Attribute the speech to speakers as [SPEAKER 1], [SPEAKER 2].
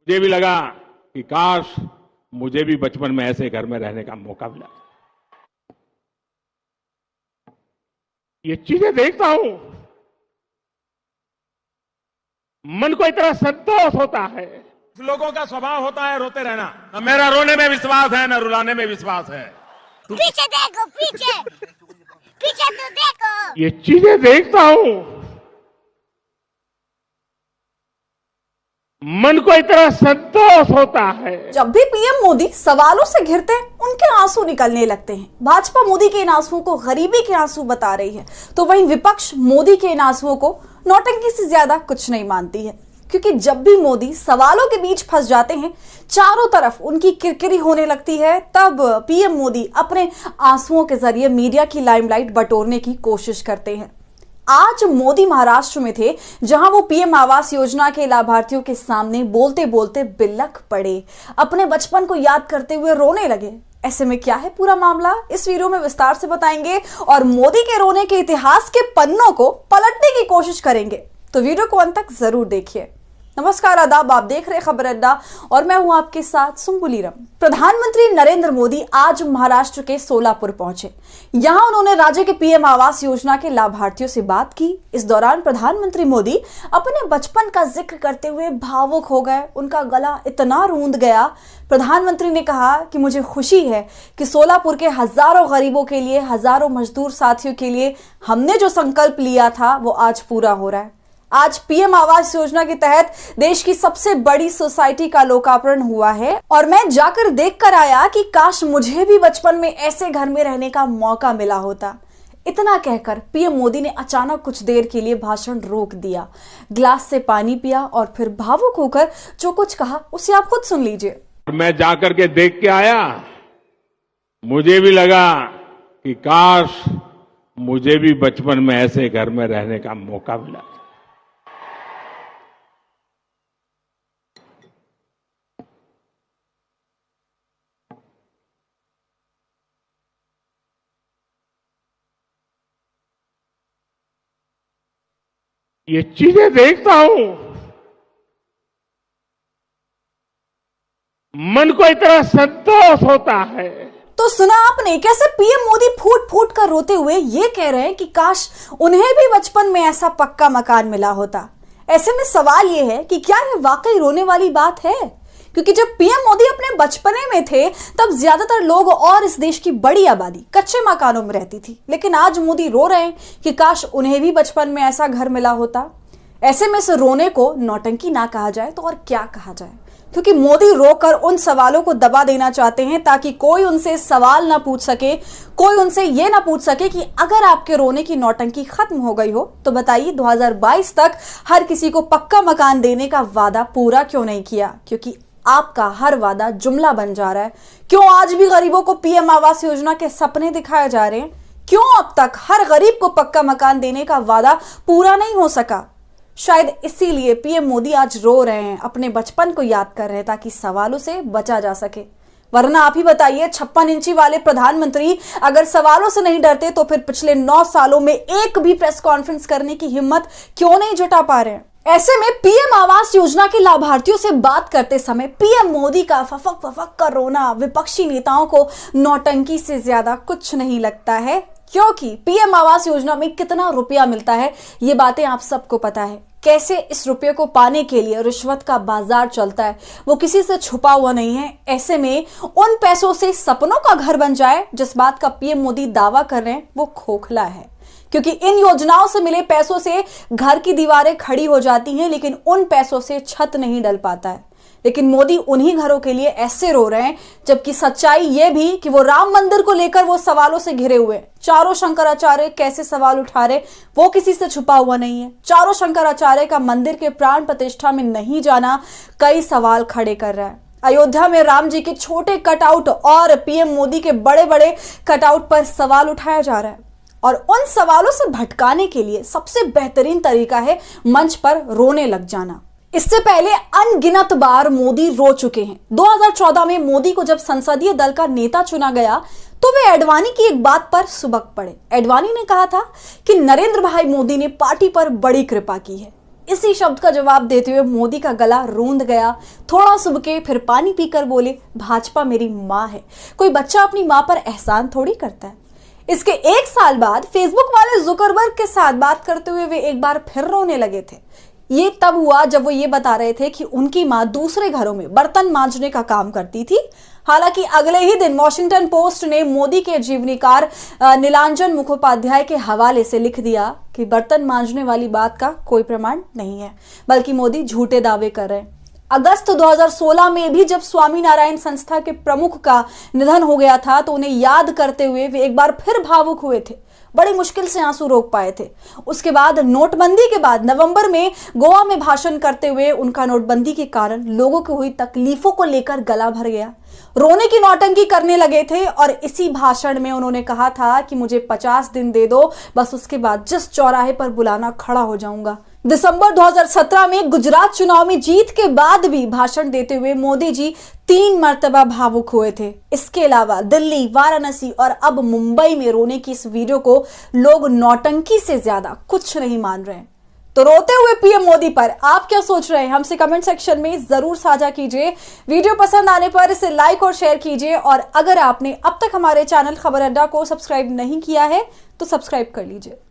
[SPEAKER 1] मुझे भी लगा कि काश मुझे भी बचपन में ऐसे घर में रहने का मौका मिला। ये चीजें देखता हूं, मन को इतना संतोष होता है। लोगों का स्वभाव होता है रोते रहना। न मेरा रोने में विश्वास है, न रुलाने में विश्वास है।
[SPEAKER 2] पीछे देखो, पीछे पीछे तो देखो।
[SPEAKER 1] ये चीजें देखता हूं, मन को इतना संतोष होता है।
[SPEAKER 3] जब भी पीएम मोदी सवालों से घिरते हैं, उनके आंसू निकलने लगते हैं। भाजपा मोदी के इन आंसुओं को गरीबी के आंसू बता रही है, तो वहीं विपक्ष मोदी के इन आंसुओं को नौटंकी से ज्यादा कुछ नहीं मानती है। क्योंकि जब भी मोदी सवालों के बीच फंस जाते हैं, चारों तरफ उनकी किरकिरी होने लगती है, तब पीएम मोदी अपने आंसुओं के जरिए मीडिया की लाइमलाइट बटोरने की कोशिश करते हैं। आज मोदी महाराष्ट्र में थे, जहां वो पीएम आवास योजना के लाभार्थियों के सामने बोलते बोलते बिलख पड़े, अपने बचपन को याद करते हुए रोने लगे। ऐसे में क्या है पूरा मामला, इस वीडियो में विस्तार से बताएंगे और मोदी के रोने के इतिहास के पन्नों को पलटने की कोशिश करेंगे, तो वीडियो को अंत तक जरूर देखिए। नमस्कार, आदाब, आप देख रहे खबर अड्डा और मैं हूं आपके साथ सुम्बुलीरम। प्रधानमंत्री नरेंद्र मोदी आज महाराष्ट्र के सोलापुर पहुंचे। यहां उन्होंने राज्य के पीएम आवास योजना के लाभार्थियों से बात की। इस दौरान प्रधानमंत्री मोदी अपने बचपन का जिक्र करते हुए भावुक हो गए। उनका गला इतना रूंध गया। प्रधानमंत्री ने कहा कि मुझे खुशी है कि सोलापुर के हजारों गरीबों के लिए, हजारों मजदूर साथियों के लिए हमने जो संकल्प लिया था वो आज पूरा हो रहा है। आज पीएम आवास योजना के तहत देश की सबसे बड़ी सोसाइटी का लोकार्पण हुआ है और मैं जाकर देखकर आया कि काश मुझे भी बचपन में ऐसे घर में रहने का मौका मिला होता। इतना कहकर पीएम मोदी ने अचानक कुछ देर के लिए भाषण रोक दिया, गिलास से पानी पिया और फिर भावुक होकर जो कुछ कहा उसे आप खुद सुन लीजिए।
[SPEAKER 1] मैं जाकर के देख के आया, मुझे भी लगा कि काश मुझे भी बचपन में ऐसे घर में रहने का मौका मिला। ये चीजें देखता हूं, मन को इतना संतोष होता है।
[SPEAKER 3] तो सुना आपने कैसे पीएम मोदी फूट फूट कर रोते हुए ये कह रहे हैं कि काश उन्हें भी बचपन में ऐसा पक्का मकान मिला होता। ऐसे में सवाल ये है कि क्या ये वाकई रोने वाली बात है? क्योंकि जब पीएम मोदी अपने बचपने में थे, तब ज्यादातर लोग और इस देश की बड़ी आबादी कच्चे मकानों में रहती थी। लेकिन आज मोदी रो रहे हैं कि काश उन्हें भी बचपन में ऐसा घर मिला होता। ऐसे में से रोने को नौटंकी ना कहा जाए तो और क्या कहा जाए, क्योंकि मोदी रोकर उन सवालों को दबा देना चाहते हैं ताकि कोई उनसे सवाल ना पूछ सके, कोई उनसे ये ना पूछ सके कि अगर आपके रोने की नौटंकी खत्म हो गई हो तो बताइए 2022 तक हर किसी को पक्का मकान देने का वादा पूरा क्यों नहीं किया? क्योंकि आपका हर वादा जुमला बन जा रहा है। क्यों आज भी गरीबों को पीएम आवास योजना के सपने दिखाए जा रहे हैं? क्यों अब तक हर गरीब को पक्का मकान देने का वादा पूरा नहीं हो सका? शायद इसीलिए पीएम मोदी आज रो रहे हैं, अपने बचपन को याद कर रहे हैं ताकि सवालों से बचा जा सके। वरना आप ही बताइए, 56 इंची वाले प्रधानमंत्री अगर सवालों से नहीं डरते तो फिर पिछले 9 सालों में एक भी प्रेस कॉन्फ्रेंस करने की हिम्मत क्यों नहीं जुटा पा रहे हैं? ऐसे में पीएम आवास योजना के लाभार्थियों से बात करते समय पीएम मोदी का फफक फफक कर रोना विपक्षी नेताओं को नौटंकी से ज्यादा कुछ नहीं लगता है, क्योंकि पीएम आवास योजना में कितना रुपया मिलता है ये बातें आप सबको पता है। कैसे इस रुपये को पाने के लिए रिश्वत का बाजार चलता है, वो किसी से छुपा हुआ नहीं है। ऐसे में उन पैसों से सपनों का घर बन जाए, जिस बात का पीएम मोदी दावा कर रहे हैं, वो खोखला है। क्योंकि इन योजनाओं से मिले पैसों से घर की दीवारें खड़ी हो जाती हैं, लेकिन उन पैसों से छत नहीं डल पाता है। लेकिन मोदी उन्हीं घरों के लिए ऐसे रो रहे हैं, जबकि सच्चाई यह भी कि वो राम मंदिर को लेकर वो सवालों से घिरे हुए। चारों शंकराचार्य कैसे सवाल उठा रहे वो किसी से छुपा हुआ नहीं है। चारों शंकराचार्य का मंदिर के प्राण प्रतिष्ठा में नहीं जाना कई सवाल खड़े कर रहा है। अयोध्या में राम जी के छोटे कटआउट और पीएम मोदी के बड़े बड़े कटआउट पर सवाल उठाया जा रहा है और उन सवालों से भटकाने के लिए सबसे बेहतरीन तरीका है मंच पर रोने लग जाना। इससे पहले अनगिनत बार मोदी रो चुके हैं। 2014 में मोदी को जब संसदीय दल का नेता चुना गया तो वे एडवाणी की एक बात पर सुबक पड़े। एडवाणी ने कहा था कि नरेंद्र भाई मोदी ने पार्टी पर बड़ी कृपा की है। इसी शब्द का जवाब देते हुए मोदी का गला रूंध गया। थोड़ा सुबके फिर पानी पीकर बोले, भाजपा मेरी माँ है, कोई बच्चा अपनी माँ पर एहसान थोड़ी करता है। इसके 1 साल बाद फेसबुक वाले जुकरबर्ग के साथ बात करते हुए वे एक बार फिर रोने लगे थे। ये तब हुआ जब वो ये बता रहे थे कि उनकी माँ दूसरे घरों में बर्तन मांजने का काम करती थी। हालांकि अगले ही दिन वॉशिंगटन पोस्ट ने मोदी के जीवनीकार नीलांजन मुखोपाध्याय के हवाले से लिख दिया कि बर्तन मांजने वाली बात का कोई प्रमाण नहीं है, बल्कि मोदी झूठे दावे कर रहे हैं। अगस्त 2016 में भी जब स्वामीनारायण संस्था के प्रमुख का निधन हो गया था तो उन्हें याद करते हुए वे एक बार फिर भावुक हुए थे। बड़ी मुश्किल से आंसू रोक पाए थे। उसके बाद नोटबंदी के बाद नवंबर में गोवा में भाषण करते हुए उनका नोटबंदी के कारण लोगों को हुई तकलीफों को लेकर गला भर गया। रोने की नौटंकी करने लगे थे और इसी भाषण में उन्होंने कहा था कि मुझे 50 दिन दे दो, बस उसके बाद जिस चौराहे पर बुलाना खड़ा हो जाऊंगा। दिसंबर 2017 में गुजरात चुनाव में जीत के बाद भी भाषण देते हुए मोदी जी 3 मर्तबा भावुक हुए थे। इसके अलावा दिल्ली, वाराणसी और अब मुंबई में रोने की इस वीडियो को लोग नौटंकी से ज्यादा कुछ नहीं मान रहे हैं। तो रोते हुए पीएम मोदी पर आप क्या सोच रहे हैं, हमसे कमेंट सेक्शन में जरूर साझा कीजिए। वीडियो पसंद आने पर इसे लाइक और शेयर कीजिए और अगर आपने अब तक हमारे चैनल खबर अड्डा को सब्सक्राइब नहीं किया है तो सब्सक्राइब कर लीजिए।